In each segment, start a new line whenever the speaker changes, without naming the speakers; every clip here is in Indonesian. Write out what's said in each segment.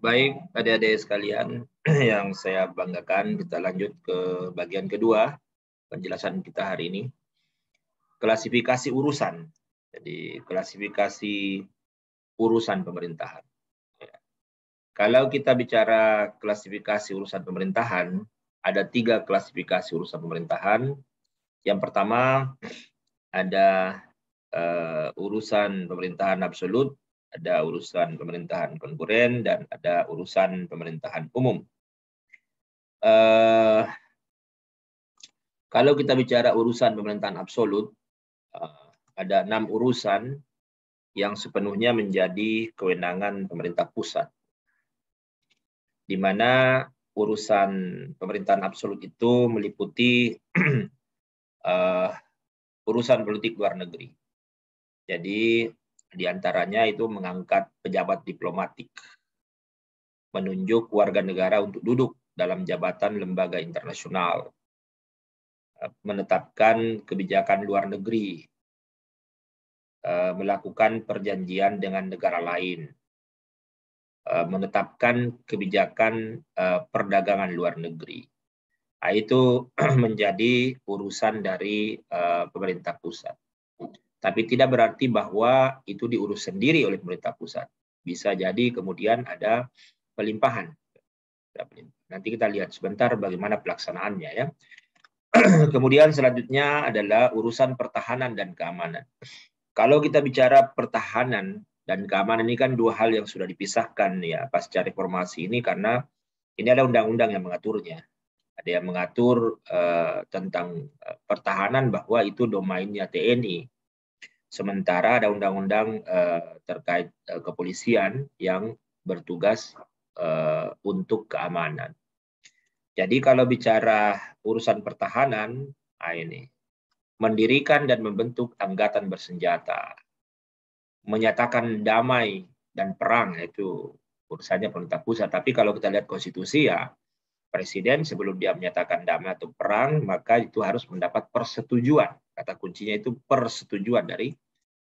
Baik, adik-adik sekalian yang saya banggakan, kita lanjut ke bagian kedua penjelasan kita hari ini. Klasifikasi urusan. Jadi, klasifikasi urusan pemerintahan. Kalau kita bicara klasifikasi urusan pemerintahan, ada 3 klasifikasi urusan pemerintahan. Yang pertama, ada urusan pemerintahan absolut, ada urusan pemerintahan konkuren, dan ada urusan pemerintahan umum. Kalau kita bicara urusan pemerintahan absolut, ada 6 urusan yang sepenuhnya menjadi kewenangan pemerintah pusat, di mana urusan pemerintahan absolut itu meliputi urusan politik luar negeri. Jadi di antaranya itu mengangkat pejabat diplomatik, menunjuk warga negara untuk duduk dalam jabatan lembaga internasional, menetapkan kebijakan luar negeri, melakukan perjanjian dengan negara lain, menetapkan kebijakan perdagangan luar negeri. Itu menjadi urusan dari pemerintah pusat. Tapi tidak berarti bahwa itu diurus sendiri oleh pemerintah pusat. Bisa jadi kemudian ada pelimpahan. Nanti kita lihat sebentar bagaimana pelaksanaannya ya. Kemudian selanjutnya adalah urusan pertahanan dan keamanan. Kalau kita bicara pertahanan dan keamanan ini kan 2 hal yang sudah dipisahkan ya pasca reformasi ini, karena ini ada undang-undang yang mengaturnya. Ada yang mengatur tentang pertahanan bahwa itu domainnya TNI. Sementara ada undang-undang terkait kepolisian yang bertugas untuk keamanan. Jadi kalau bicara urusan pertahanan, ini mendirikan dan membentuk angkatan bersenjata, menyatakan damai dan perang, itu urusannya pemerintah pusat. Tapi kalau kita lihat konstitusi ya, presiden sebelum dia menyatakan damai atau perang, maka itu harus mendapat persetujuan. Kata kuncinya itu persetujuan dari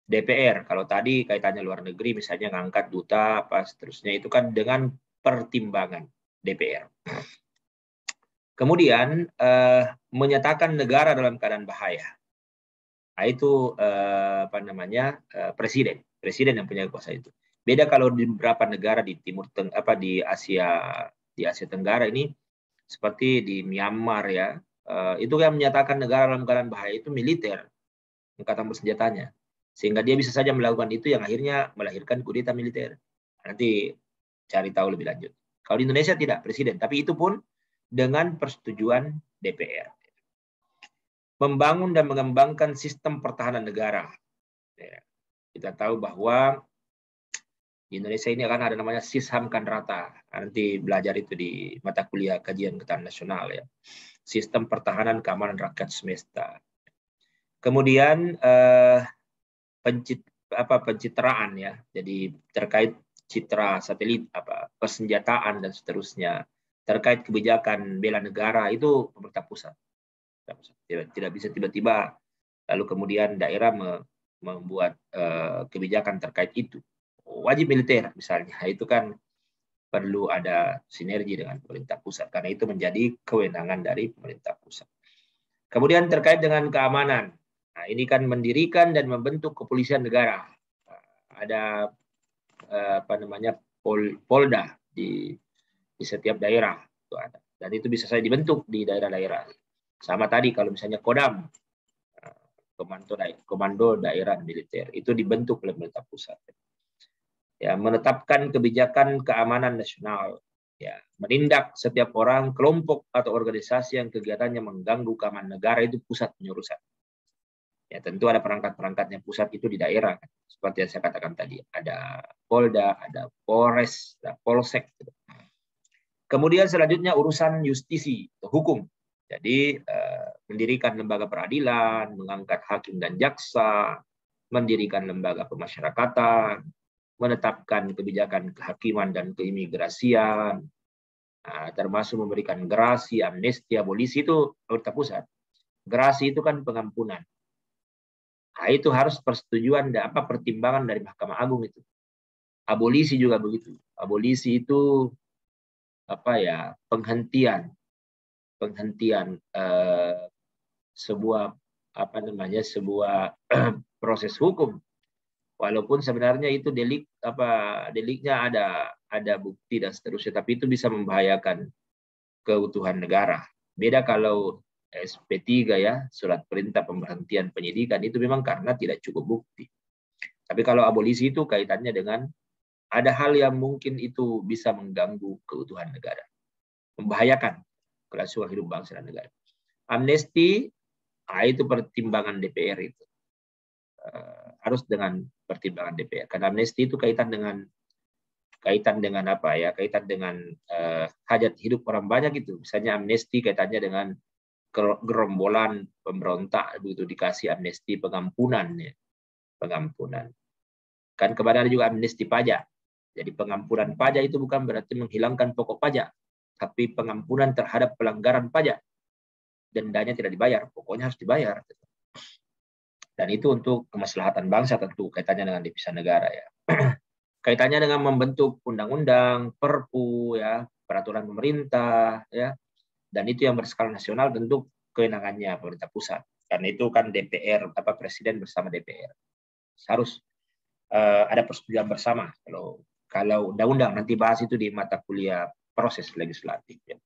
DPR. Kalau tadi kaitannya luar negeri, misalnya ngangkat duta, apa seterusnya, itu kan dengan pertimbangan DPR. Kemudian menyatakan negara dalam keadaan bahaya. Nah, itu presiden yang punya kuasa itu. Beda kalau di beberapa negara di di Asia Tenggara ini, seperti di Myanmar ya, itu yang menyatakan negara dalam keadaan bahaya itu militer, angkatan bersenjatanya, sehingga dia bisa saja melakukan itu yang akhirnya melahirkan kudeta militer. Nanti cari tahu lebih lanjut. Kalau di Indonesia tidak, presiden, tapi itu pun dengan persetujuan DPR. Membangun dan mengembangkan sistem pertahanan negara. Ya, kita tahu bahwa di Indonesia ini akan ada namanya Sisham Kanrata. Nanti belajar itu di mata kuliah kajian ketahanan nasional ya. Sistem pertahanan keamanan rakyat semesta. Kemudian pencitraan ya. Jadi terkait citra satelit, persenjataan dan seterusnya. Terkait kebijakan bela negara itu pemerintah pusat. Tidak bisa tiba-tiba lalu kemudian daerah membuat kebijakan terkait itu. Wajib militer misalnya, itu kan perlu ada sinergi dengan pemerintah pusat, karena itu menjadi kewenangan dari pemerintah pusat. Kemudian terkait dengan keamanan, nah ini kan mendirikan dan membentuk kepolisian negara. Ada Polda di setiap daerah itu ada, dan itu bisa saja dibentuk di daerah-daerah. Sama tadi kalau misalnya Kodam, komando daerah militer, itu dibentuk oleh pemerintah pusat. Ya, menetapkan kebijakan keamanan nasional, ya, menindak setiap orang, kelompok atau organisasi yang kegiatannya mengganggu keamanan negara, itu pusat pengurusan. Ya, tentu ada perangkat-perangkatnya pusat itu di daerah, seperti yang saya katakan tadi, ada Polda, ada Polres, ada Polsek. Kemudian selanjutnya urusan justisi, hukum. Jadi mendirikan lembaga peradilan, mengangkat hakim dan jaksa, mendirikan lembaga pemasyarakatan, menetapkan kebijakan kehakiman dan keimigrasian, termasuk memberikan gerasi, amnesti, abolisi, itu pemerintah pusat. Gerasi itu kan pengampunan. Nah, itu harus persetujuan, pertimbangan dari Mahkamah Agung itu. Abolisi juga begitu. Abolisi itu apa ya, penghentian sebuah apa namanya, sebuah proses hukum, walaupun sebenarnya itu deliknya ada bukti dan seterusnya, tapi itu bisa membahayakan keutuhan negara. Beda kalau SP3 ya, surat perintah pemberhentian penyidikan, itu memang karena tidak cukup bukti. Tapi kalau abolisi itu kaitannya dengan ada hal yang mungkin itu bisa mengganggu keutuhan negara, membahayakan kelangsungan hidup bangsa dan negara. Amnesti, itu pertimbangan DPR itu. Harus dengan pertimbangan DPR. Karena amnesti itu kaitan dengan apa ya? Kaitan dengan hajat hidup orang banyak itu. Misalnya amnesti kaitannya dengan gerombolan pemberontak, begitu dikasih amnesti pengampunan ya. Pengampunan. Kan kemarin ada juga amnesti pajak. Jadi pengampunan pajak itu bukan berarti menghilangkan pokok pajak, tapi pengampunan terhadap pelanggaran pajak. Dendanya tidak dibayar, pokoknya harus dibayar. Dan itu untuk kemaslahatan bangsa tentu, kaitannya dengan devisa negara ya. Kaitannya dengan membentuk undang-undang, perpu ya, peraturan pemerintah ya. Dan itu yang berskala nasional tentu kewenangannya pemerintah pusat. Karena itu kan DPR, presiden bersama DPR. Harus ada persetujuan bersama. Kalau undang-undang nanti bahas itu di mata kuliah proses legislatif. Ya.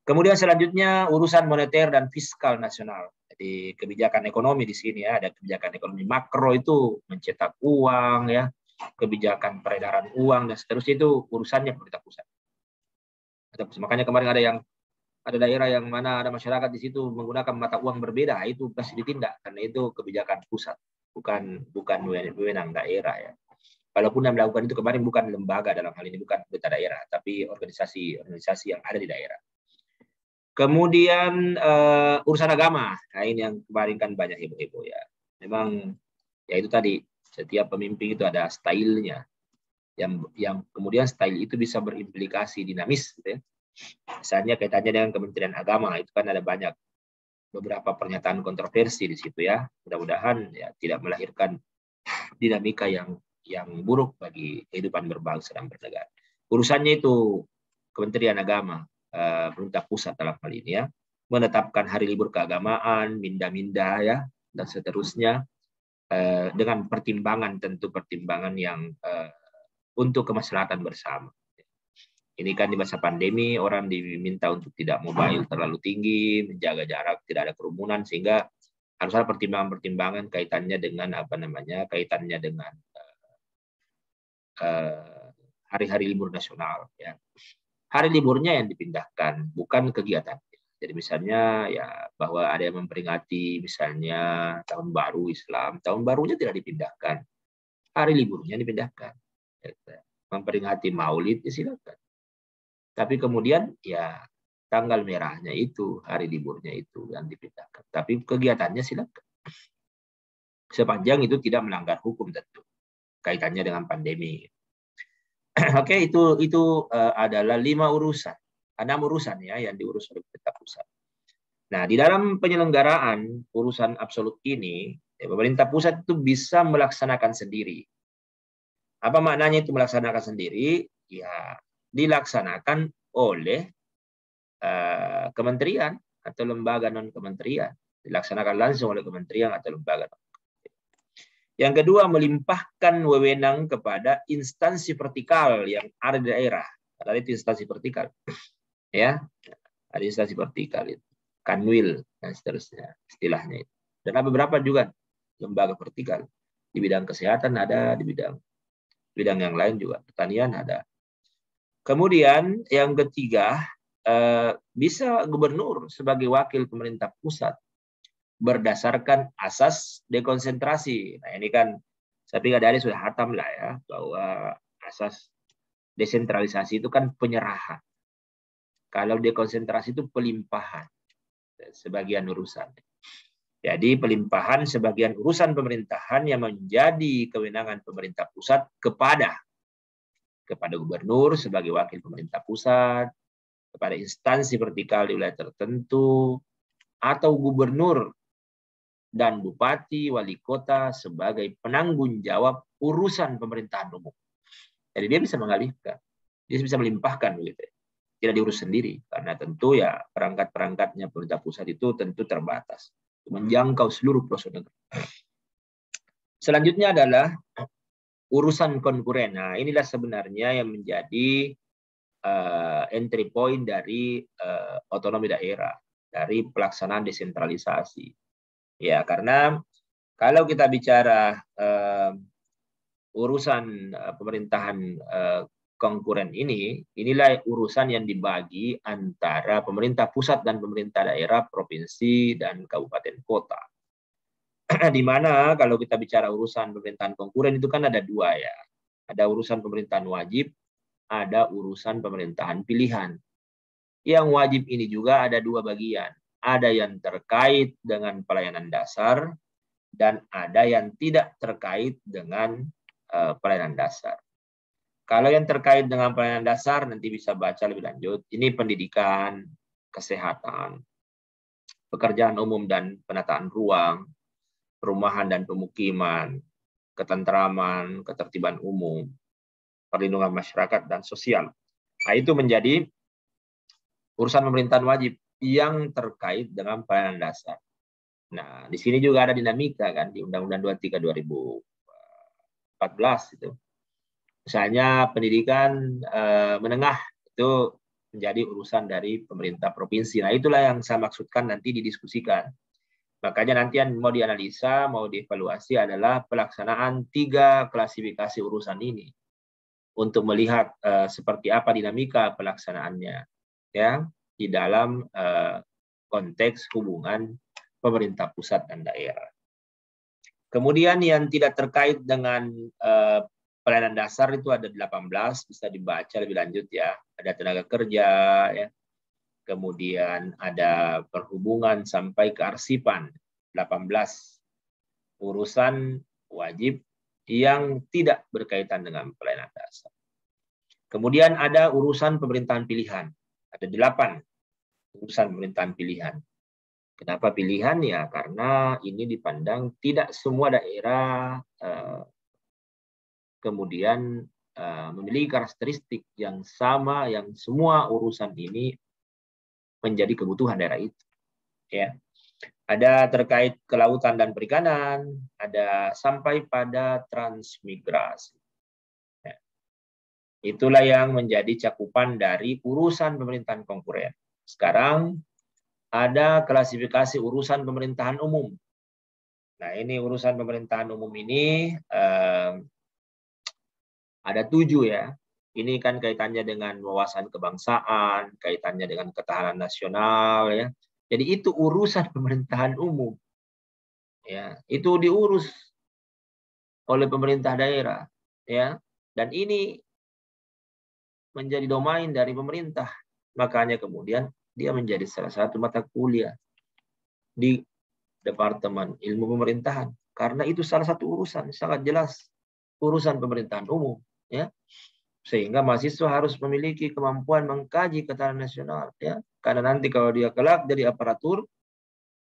Kemudian selanjutnya urusan moneter dan fiskal nasional. Jadi kebijakan ekonomi di sini ya, ada kebijakan ekonomi makro itu mencetak uang ya, kebijakan peredaran uang dan seterusnya itu urusannya pemerintah pusat. Makanya kemarin ada daerah yang mana ada masyarakat di situ menggunakan mata uang berbeda, itu pasti ditindak karena itu kebijakan pusat, bukan wewenang daerah ya. Walaupun yang melakukan itu kemarin bukan lembaga, dalam hal ini bukan pemerintah daerah, tapi organisasi yang ada di daerah. Kemudian urusan agama, nah ini yang kemarin kan banyak heboh-heboh ya. Memang ya itu tadi, setiap pemimpin itu ada stylenya, yang kemudian style itu bisa berimplikasi dinamis, gitu ya. Misalnya kaitannya dengan Kementerian Agama, itu kan ada beberapa pernyataan kontroversi di situ ya. Mudah-mudahan ya tidak melahirkan dinamika yang buruk bagi kehidupan berbangsa dan bernegara. Urusannya itu Kementerian Agama, pemerintah pusat dalam hal ini ya, menetapkan hari libur keagamaan, minda-minda ya, dan seterusnya, dengan pertimbangan yang untuk kemaslahatan bersama. Ini kan di masa pandemi orang diminta untuk tidak mobile terlalu tinggi, menjaga jarak, tidak ada kerumunan, sehingga harus ada pertimbangan-pertimbangan kaitannya dengan kaitannya dengan hari-hari libur nasional ya. Hari liburnya yang dipindahkan, bukan kegiatan. Jadi misalnya ya bahwa ada yang memperingati misalnya tahun baru Islam, tahun barunya tidak dipindahkan, hari liburnya dipindahkan. Memperingati Maulid ya silakan. Tapi kemudian ya tanggal merahnya itu, hari liburnya itu yang dipindahkan. Tapi kegiatannya silakan. Sepanjang itu tidak melanggar hukum tentu. Kaitannya dengan pandemi. Oke, itu adalah 6 urusan ya yang diurus oleh pemerintah pusat. Nah, di dalam penyelenggaraan urusan absolut ini, pemerintah pusat itu bisa melaksanakan sendiri. Apa maknanya itu melaksanakan sendiri? Ya, dilaksanakan oleh kementerian atau lembaga non-kementerian. Dilaksanakan langsung oleh kementerian atau lembaga non-kementerian. Yang kedua, melimpahkan wewenang kepada instansi vertikal yang ada di daerah. Ada itu instansi vertikal. Ya, ada instansi vertikal itu. Kanwil dan seterusnya istilahnya itu. Dan ada beberapa juga lembaga vertikal. Di bidang kesehatan ada, di bidang yang lain juga. Pertanian ada. Kemudian yang ketiga, bisa gubernur sebagai wakil pemerintah pusat berdasarkan asas dekonsentrasi. Nah ini kan saya pikir dari sudah hatam lah ya, bahwa asas desentralisasi itu kan penyerahan. Kalau dekonsentrasi itu pelimpahan sebagian urusan. Jadi pelimpahan sebagian urusan pemerintahan yang menjadi kewenangan pemerintah pusat kepada gubernur sebagai wakil pemerintah pusat, kepada instansi vertikal di wilayah tertentu, atau gubernur dan bupati, wali kota sebagai penanggung jawab urusan pemerintahan umum. Jadi dia bisa mengalihkan, dia bisa melimpahkan begitu. Tidak diurus sendiri, karena tentu ya perangkat-perangkatnya pemerintah pusat itu tentu terbatas, menjangkau seluruh pelosok negeri. Selanjutnya adalah urusan konkuren. Nah, inilah sebenarnya yang menjadi entry point dari otonomi daerah, dari pelaksanaan desentralisasi. Ya, karena kalau kita bicara urusan pemerintahan konkuren ini, inilah urusan yang dibagi antara pemerintah pusat dan pemerintah daerah, provinsi, dan kabupaten kota. Di mana kalau kita bicara urusan pemerintahan konkuren itu kan ada dua ya. Ada urusan pemerintahan wajib, ada urusan pemerintahan pilihan. Yang wajib ini juga ada dua bagian. Ada yang terkait dengan pelayanan dasar, dan ada yang tidak terkait dengan pelayanan dasar. Kalau yang terkait dengan pelayanan dasar nanti bisa baca lebih lanjut. Ini pendidikan, kesehatan, pekerjaan umum dan penataan ruang, perumahan dan pemukiman, ketentraman, ketertiban umum, perlindungan masyarakat dan sosial. Nah, itu menjadi urusan pemerintahan wajib yang terkait dengan pelayanan dasar. Nah, di sini juga ada dinamika kan di Undang-Undang 23 2014 itu. Misalnya pendidikan menengah itu menjadi urusan dari pemerintah provinsi. Nah, itulah yang saya maksudkan nanti didiskusikan. Makanya nanti yang mau dianalisa, mau dievaluasi adalah pelaksanaan 3 klasifikasi urusan ini untuk melihat seperti apa dinamika pelaksanaannya ya di dalam konteks hubungan pemerintah pusat dan daerah. Kemudian yang tidak terkait dengan pelayanan dasar itu ada 18, bisa dibaca lebih lanjut ya. Ada tenaga kerja, ya. Kemudian ada perhubungan sampai kearsipan, 18 urusan wajib yang tidak berkaitan dengan pelayanan dasar. Kemudian ada urusan pemerintahan pilihan, ada 8 urusan pemerintahan pilihan. Kenapa pilihan ya? Karena ini dipandang tidak semua daerah kemudian memiliki karakteristik yang sama, yang semua urusan ini menjadi kebutuhan daerah itu. Ya, ada terkait kelautan dan perikanan, ada sampai pada transmigrasi. Ya. Itulah yang menjadi cakupan dari urusan pemerintahan konkuren. Sekarang ada klasifikasi urusan pemerintahan umum. Nah, ini urusan pemerintahan umum ini ada 7 ya. Ini kan kaitannya dengan wawasan kebangsaan, kaitannya dengan ketahanan nasional ya. Jadi itu urusan pemerintahan umum. Ya, itu diurus oleh pemerintah daerah ya. Dan ini menjadi domain dari pemerintah. Makanya kemudian dia menjadi salah satu mata kuliah di Departemen Ilmu Pemerintahan karena itu salah satu urusan sangat jelas urusan pemerintahan umum ya. Sehingga mahasiswa harus memiliki kemampuan mengkaji ketahanan nasional ya. Karena nanti kalau dia kelak jadi aparatur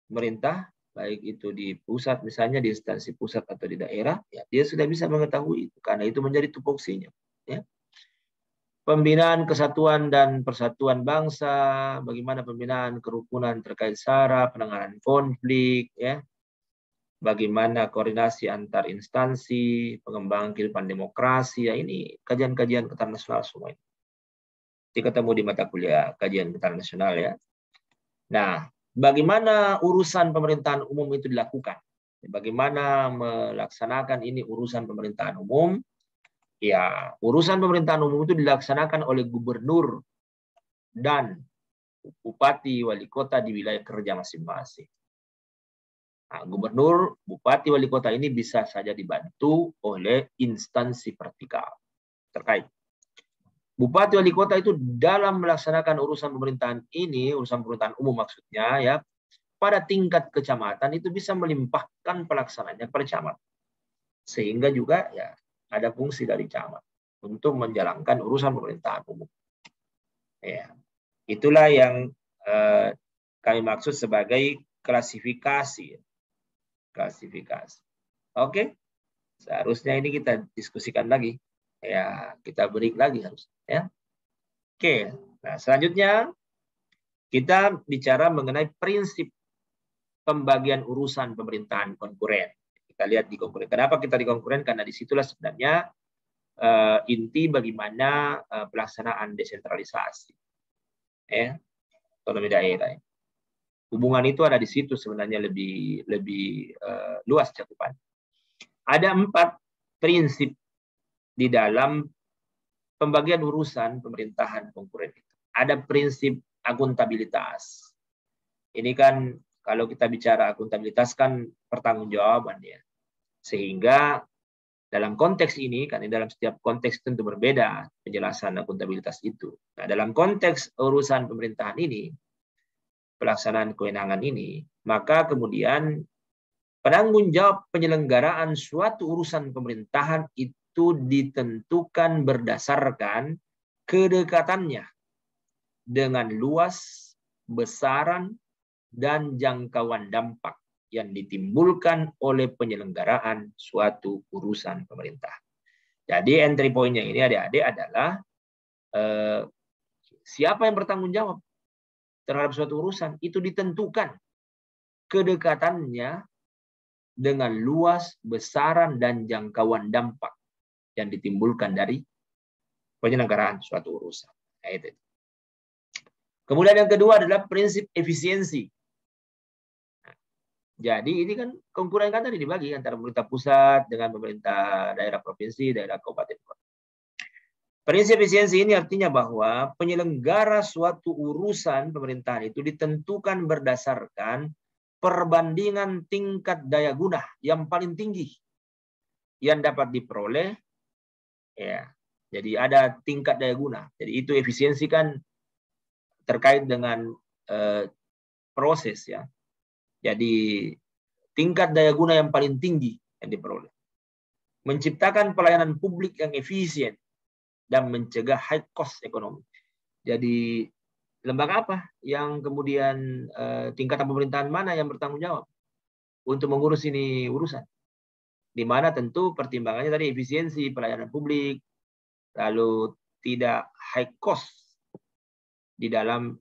pemerintah baik itu di pusat misalnya di instansi pusat atau di daerah ya dia sudah bisa mengetahui itu karena itu menjadi tupoksinya ya. Pembinaan kesatuan dan persatuan bangsa, bagaimana pembinaan kerukunan terkait SARA, penanganan konflik ya. Bagaimana koordinasi antar instansi, pengembangan kehidupan demokrasi, ya ini kajian-kajian ketahanan nasional semua ini. Ketemu di mata kuliah kajian ketahanan nasional ya. Nah, bagaimana urusan pemerintahan umum itu dilakukan? Bagaimana melaksanakan ini urusan pemerintahan umum? Ya, urusan pemerintahan umum itu dilaksanakan oleh gubernur dan bupati wali kota di wilayah kerja masing-masing. Nah, gubernur, bupati, wali kota ini bisa saja dibantu oleh instansi vertikal terkait. Bupati, wali kota itu dalam melaksanakan urusan pemerintahan ini, urusan pemerintahan umum maksudnya ya, pada tingkat kecamatan itu bisa melimpahkan pelaksanaannya kepada camat. Sehingga juga ya ada fungsi dari camat untuk menjalankan urusan pemerintahan umum. Ya, itulah yang kami maksud sebagai klasifikasi. Klasifikasi. Oke, seharusnya ini kita diskusikan lagi. Ya, kita break lagi harus. Ya. Oke, nah selanjutnya kita bicara mengenai prinsip pembagian urusan pemerintahan konkuren. Kita lihat di konkuren. Kenapa kita di konkuren? Karena disitulah sebenarnya inti bagaimana pelaksanaan desentralisasi. Ya, otonomi daerah. Hubungan itu ada di situ sebenarnya lebih luas cakupan. Ada 4 prinsip di dalam pembagian urusan pemerintahan konkuren itu. Ada prinsip akuntabilitas. Ini kan kalau kita bicara akuntabilitas kan pertanggungjawaban ya. Sehingga dalam konteks ini, kan dalam setiap konteks tentu berbeda penjelasan akuntabilitas itu. Nah, dalam konteks urusan pemerintahan ini, pelaksanaan kewenangan ini, maka kemudian penanggung jawab penyelenggaraan suatu urusan pemerintahan itu ditentukan berdasarkan kedekatannya dengan luas, besaran, dan jangkauan dampak yang ditimbulkan oleh penyelenggaraan suatu urusan pemerintah. Jadi entry point-nya ini adik-adik adalah siapa yang bertanggung jawab terhadap suatu urusan itu ditentukan kedekatannya dengan luas, besaran, dan jangkauan dampak yang ditimbulkan dari penyelenggaraan suatu urusan. Nah, itu. Kemudian yang kedua adalah prinsip efisiensi. Jadi ini kan konkuren kan tadi dibagi antara pemerintah pusat dengan pemerintah daerah provinsi, daerah kabupaten kota. Prinsip efisiensi ini artinya bahwa penyelenggara suatu urusan pemerintahan itu ditentukan berdasarkan perbandingan tingkat daya guna yang paling tinggi yang dapat diperoleh. Ya, jadi ada tingkat daya guna. Jadi itu efisiensi kan terkait dengan proses ya. Jadi tingkat daya guna yang paling tinggi yang diperoleh. Menciptakan pelayanan publik yang efisien dan mencegah high cost ekonomi. Jadi lembaga apa yang kemudian tingkatan pemerintahan mana yang bertanggung jawab untuk mengurus ini urusan? Di mana tentu pertimbangannya tadi efisiensi pelayanan publik, lalu tidak high cost di dalam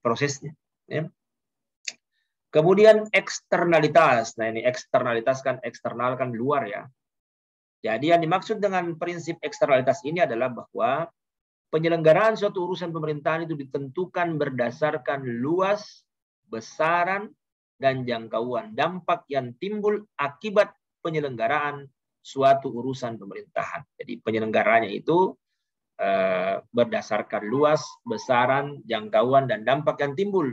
prosesnya. Ya. Kemudian eksternalitas. Nah ini eksternalitas kan eksternal kan luar ya. Jadi yang dimaksud dengan prinsip eksternalitas ini adalah bahwa penyelenggaraan suatu urusan pemerintahan itu ditentukan berdasarkan luas, besaran, dan jangkauan dampak yang timbul akibat penyelenggaraan suatu urusan pemerintahan. Jadi penyelenggaranya itu berdasarkan luas, besaran, jangkauan, dan dampak yang timbul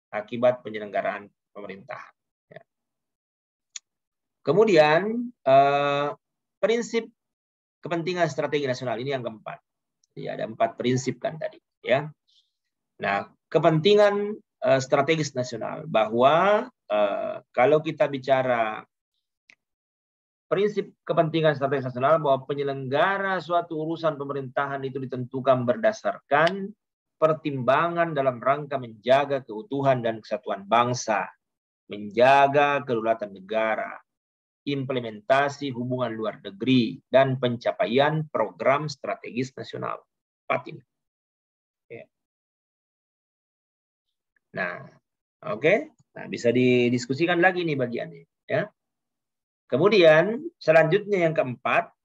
akibat penyelenggaraan pemerintahan. Ya. Kemudian prinsip kepentingan strategi nasional ini yang keempat. Jadi ada 4 prinsip kan tadi. Ya. Nah, kepentingan strategis nasional bahwa kalau kita bicara prinsip kepentingan strategis nasional bahwa penyelenggara suatu urusan pemerintahan itu ditentukan berdasarkan pertimbangan dalam rangka menjaga keutuhan dan kesatuan bangsa, menjaga kedaulatan negara, implementasi hubungan luar negeri, dan pencapaian program strategis nasional. 4 ini. Ya. Nah, oke. Nah, bisa didiskusikan lagi nih bagiannya. Ya. Kemudian, selanjutnya yang keempat,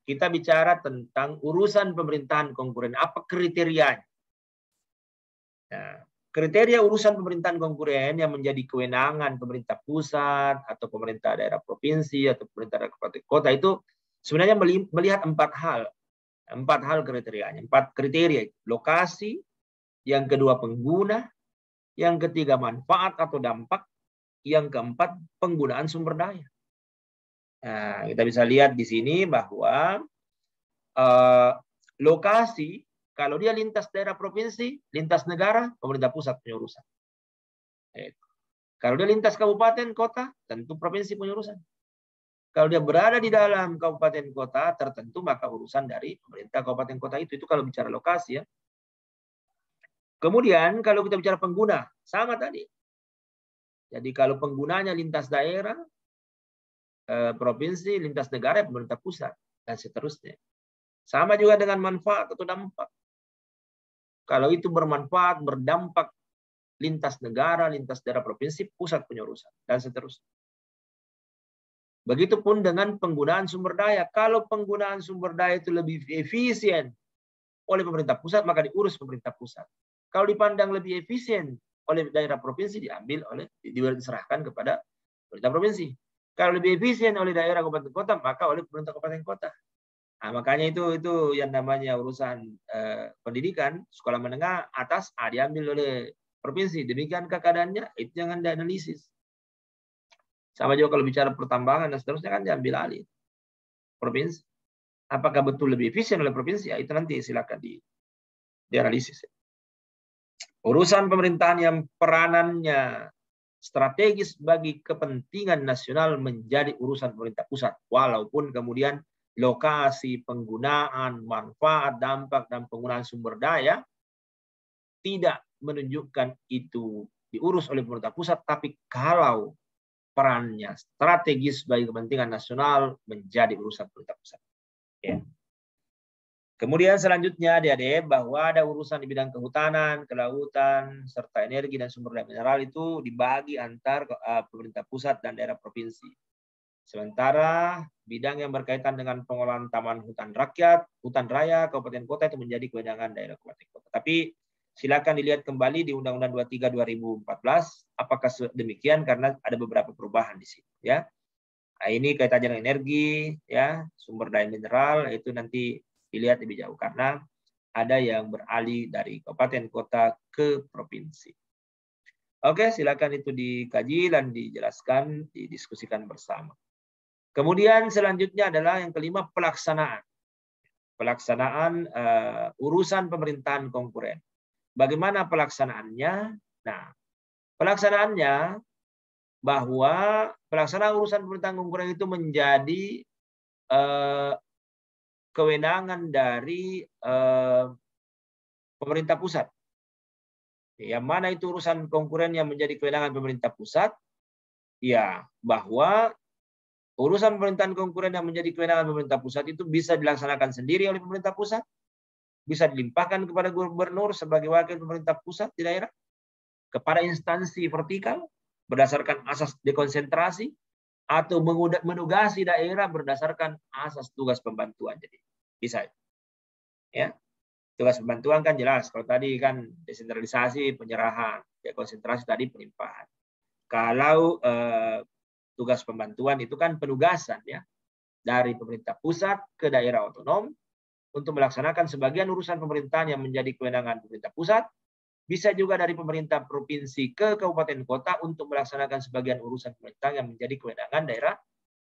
kita bicara tentang urusan pemerintahan konkuren. Apa kriterianya? Nah, kriteria urusan pemerintahan konkuren yang menjadi kewenangan pemerintah pusat atau pemerintah daerah provinsi atau pemerintah daerah kabupaten kota itu sebenarnya melihat 4 hal. 4 hal kriterianya. 4 kriteria. Lokasi, yang kedua pengguna, yang ketiga manfaat atau dampak, yang keempat penggunaan sumber daya. Nah, kita bisa lihat di sini bahwa lokasi, kalau dia lintas daerah provinsi, lintas negara, pemerintah pusat punya urusan. Kalau dia lintas kabupaten, kota, tentu provinsi punya urusan. Kalau dia berada di dalam kabupaten kota tertentu, maka urusan dari pemerintah kabupaten kota itu kalau bicara lokasi ya. Kemudian kalau kita bicara pengguna, sama tadi. Jadi kalau penggunanya lintas daerah, provinsi, lintas negara pemerintah pusat, dan seterusnya. Sama juga dengan manfaat atau dampak. Kalau itu bermanfaat, berdampak lintas negara, lintas daerah provinsi, pusat punya urusan, dan seterusnya. Begitupun dengan penggunaan sumber daya. Kalau penggunaan sumber daya itu lebih efisien oleh pemerintah pusat, maka diurus pemerintah pusat. Kalau dipandang lebih efisien oleh daerah provinsi, diserahkan kepada pemerintah provinsi. Kalau lebih efisien oleh daerah kabupaten kota, maka oleh pemerintah kabupaten kota. Nah, makanya itu yang namanya urusan pendidikan, sekolah menengah atas diambil oleh provinsi. Demikiankah keadaannya? Itu jangan dianalisis. Sama juga kalau bicara pertambangan dan seterusnya kan diambil alih provinsi. Apakah betul lebih efisien oleh provinsi? Ya, itu nanti silakan dianalisis. Urusan pemerintahan yang peranannya strategis bagi kepentingan nasional menjadi urusan pemerintah pusat. Walaupun kemudian lokasi, penggunaan, manfaat, dampak, dan penggunaan sumber daya tidak menunjukkan itu diurus oleh pemerintah pusat, tapi kalau perannya strategis bagi kepentingan nasional menjadi urusan pemerintah pusat. Ya. Kemudian selanjutnya adik-adik bahwa ada urusan di bidang kehutanan, kelautan, serta energi dan sumber daya mineral itu dibagi antar pemerintah pusat dan daerah provinsi. Sementara bidang yang berkaitan dengan pengolahan taman hutan rakyat, hutan raya, kabupaten kota itu menjadi kewenangan daerah kabupaten kota. Tapi silakan dilihat kembali di Undang-Undang 23 2014 apakah demikian, karena ada beberapa perubahan di situ ya. Nah, ini kaitannya dengan energi ya, sumber daya mineral itu nanti dilihat lebih jauh karena ada yang beralih dari kabupaten kota ke provinsi. Oke, silakan itu dikaji dan dijelaskan, didiskusikan bersama. Kemudian selanjutnya adalah yang kelima, pelaksanaan. Pelaksanaan urusan pemerintahan konkuren. Bagaimana pelaksanaannya? Nah, pelaksanaannya bahwa pelaksanaan urusan pemerintahan konkuren itu menjadi kewenangan dari pemerintah pusat. Yang mana itu urusan konkuren yang menjadi kewenangan pemerintah pusat? Ya, bahwa urusan pemerintahan konkuren yang menjadi kewenangan pemerintah pusat itu bisa dilaksanakan sendiri oleh pemerintah pusat, bisa dilimpahkan kepada gubernur sebagai wakil pemerintah pusat di daerah, kepada instansi vertikal berdasarkan asas dekonsentrasi, atau menugasi daerah berdasarkan asas tugas pembantuan. Jadi bisa. Ya. Tugas pembantuan kan jelas. Kalau tadi kan desentralisasi, penyerahan, dekonsentrasi tadi pelimpahan. Kalau tugas pembantuan itu kan penugasan ya dari pemerintah pusat ke daerah otonom untuk melaksanakan sebagian urusan pemerintahan yang menjadi kewenangan pemerintah pusat, bisa juga dari pemerintah provinsi ke kabupaten kota untuk melaksanakan sebagian urusan pemerintahan yang menjadi kewenangan daerah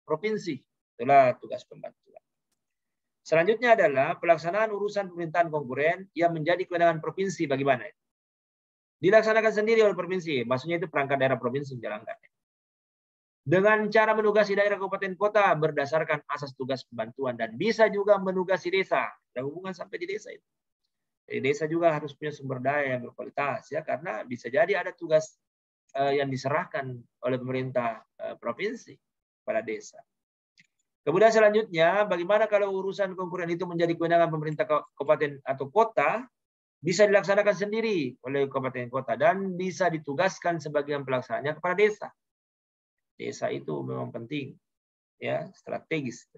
provinsi. Itulah tugas pembantuan. Selanjutnya adalah pelaksanaan urusan pemerintahan konkuren yang menjadi kewenangan provinsi. Bagaimana? Dilaksanakan sendiri oleh provinsi, maksudnya itu perangkat daerah provinsi menjalankan. Dengan cara menugasi daerah kabupaten kota berdasarkan asas tugas pembantuan, dan bisa juga menugasi desa. Ada hubungan sampai di desa itu. Jadi desa juga harus punya sumber daya yang berkualitas ya, karena bisa jadi ada tugas yang diserahkan oleh pemerintah provinsi pada desa. Kemudian selanjutnya, bagaimana kalau urusan konkuren itu menjadi kewenangan pemerintah kabupaten atau kota, bisa dilaksanakan sendiri oleh kabupaten kota dan bisa ditugaskan sebagian pelaksananya kepada desa. Desa itu memang penting, ya, strategis.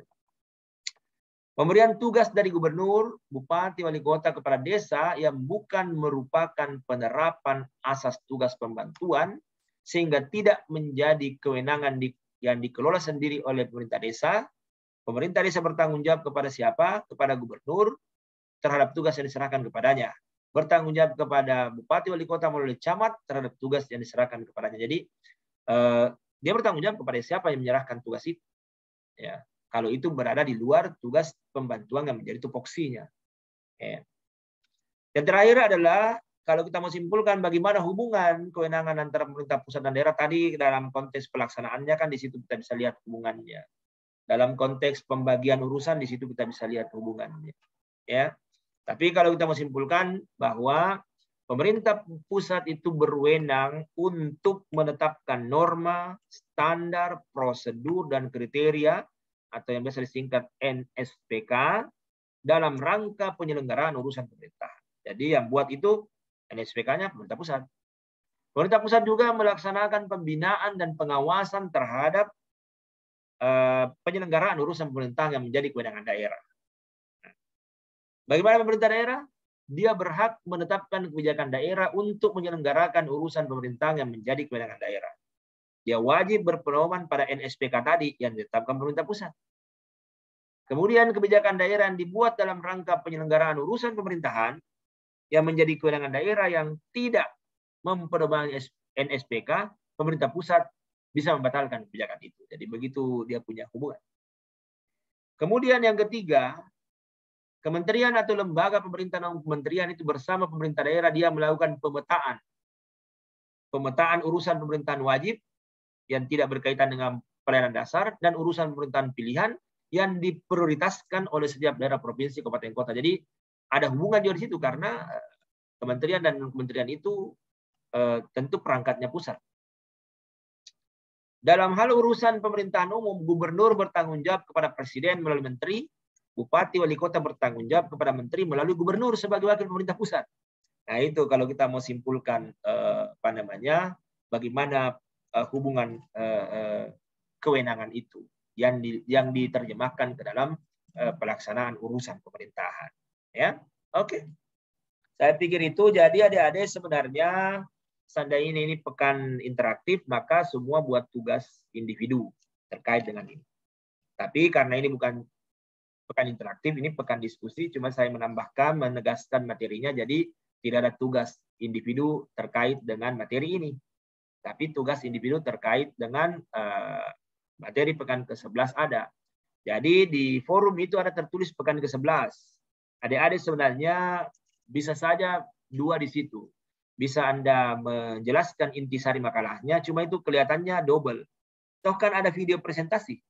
Pemberian tugas dari gubernur, bupati, wali kota kepada desa yang bukan merupakan penerapan asas tugas pembantuan, sehingga tidak menjadi kewenangan yang dikelola sendiri oleh pemerintah desa. Pemerintah desa bertanggung jawab kepada siapa? Kepada gubernur terhadap tugas yang diserahkan kepadanya. Bertanggung jawab kepada bupati, wali kota melalui camat terhadap tugas yang diserahkan kepadanya. Jadi dia bertanggung jawab kepada siapa yang menyerahkan tugas itu. Ya, kalau itu berada di luar tugas pembantuan yang menjadi tupoksinya. Ya. Yang terakhir adalah kalau kita mau simpulkan bagaimana hubungan kewenangan antara pemerintah pusat dan daerah tadi dalam konteks pelaksanaannya kan di situ kita bisa lihat hubungannya. Dalam konteks pembagian urusan di situ kita bisa lihat hubungannya. Ya. Tapi kalau kita mau simpulkan bahwa Pemerintah pusat itu berwenang untuk menetapkan norma, standar, prosedur, dan kriteria atau yang biasa disingkat NSPK dalam rangka penyelenggaraan urusan pemerintahan. Jadi yang buat itu NSPK-nya pemerintah pusat. Pemerintah pusat juga melaksanakan pembinaan dan pengawasan terhadap penyelenggaraan urusan pemerintahan yang menjadi kewenangan daerah. Bagaimana pemerintah daerah? Dia berhak menetapkan kebijakan daerah untuk menyelenggarakan urusan pemerintahan yang menjadi kewenangan daerah. Dia wajib berpedoman pada NSPK tadi yang ditetapkan pemerintah pusat. Kemudian kebijakan daerah yang dibuat dalam rangka penyelenggaraan urusan pemerintahan yang menjadi kewenangan daerah yang tidak mempedomani NSPK, pemerintah pusat bisa membatalkan kebijakan itu. Jadi begitu dia punya hubungan. Kemudian yang ketiga, kementerian atau lembaga pemerintah non kementerian itu bersama pemerintah daerah dia melakukan pemetaan urusan pemerintahan wajib yang tidak berkaitan dengan pelayanan dasar dan urusan pemerintahan pilihan yang diprioritaskan oleh setiap daerah, provinsi, kabupaten, kota. Jadi ada hubungan juga di situ karena kementerian dan non kementerian itu tentu perangkatnya pusat. Dalam hal urusan pemerintahan umum, gubernur bertanggung jawab kepada presiden melalui menteri, bupati, wali kota bertanggung jawab kepada menteri melalui gubernur sebagai wakil pemerintah pusat. Nah itu kalau kita mau simpulkan bagaimana hubungan kewenangan itu yang diterjemahkan ke dalam pelaksanaan urusan pemerintahan. Ya, oke. Saya pikir itu. Jadi adik-adik sebenarnya seandainya ini pekan interaktif maka semua buat tugas individu terkait dengan ini. Tapi karena ini bukan pekan interaktif, ini pekan diskusi, cuma saya menambahkan, menegaskan materinya, jadi tidak ada tugas individu terkait dengan materi ini. Tapi tugas individu terkait dengan materi pekan ke-11 ada. Jadi di forum itu ada tertulis pekan ke-11. Adik-adik sebenarnya bisa saja dua di situ. Bisa Anda menjelaskan intisari makalahnya, cuma itu kelihatannya double. Toh kan ada video presentasi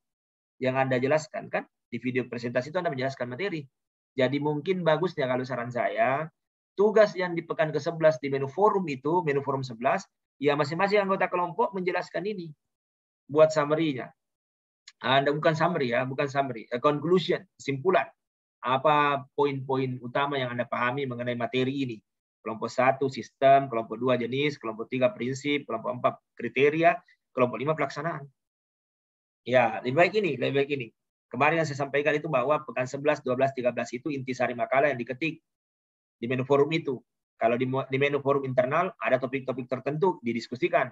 yang Anda jelaskan kan? Di video presentasi itu Anda menjelaskan materi. Jadi mungkin bagusnya kalau saran saya, tugas yang di pekan ke-11 di menu forum itu, menu forum 11, ya masing-masing anggota kelompok menjelaskan ini. Buat summary-nya. Bukan summary ya, bukan summary. Conclusion, kesimpulan. Apa poin-poin utama yang Anda pahami mengenai materi ini. Kelompok 1 sistem, kelompok 2 jenis, kelompok 3 prinsip, kelompok 4 kriteria, kelompok 5 pelaksanaan. Ya, lebih baik ini. Kemarin yang saya sampaikan itu bahwa pekan 11, 12, 13 itu intisari makalah yang diketik di menu forum itu. Kalau di menu forum internal ada topik-topik tertentu didiskusikan.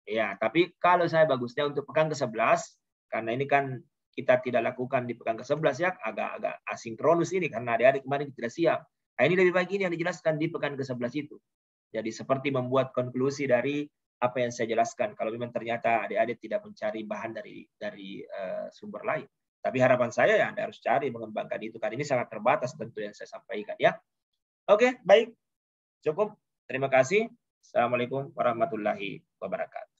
Ya, tapi kalau saya bagusnya untuk pekan ke-11, karena ini kan kita tidak lakukan di pekan ke-11 ya, agak asinkronus ini karena adik-adik kemarin tidak siap. Nah, ini lebih baik ini yang dijelaskan di pekan ke-11 itu. Jadi seperti membuat konklusi dari apa yang saya jelaskan. Kalau memang ternyata adik-adik tidak mencari bahan dari sumber lain. Tapi harapan saya ya Anda harus cari mengembangkan itu. Karena ini sangat terbatas tentu yang saya sampaikan ya. Oke, baik. Cukup. Terima kasih. Assalamualaikum warahmatullahi wabarakatuh.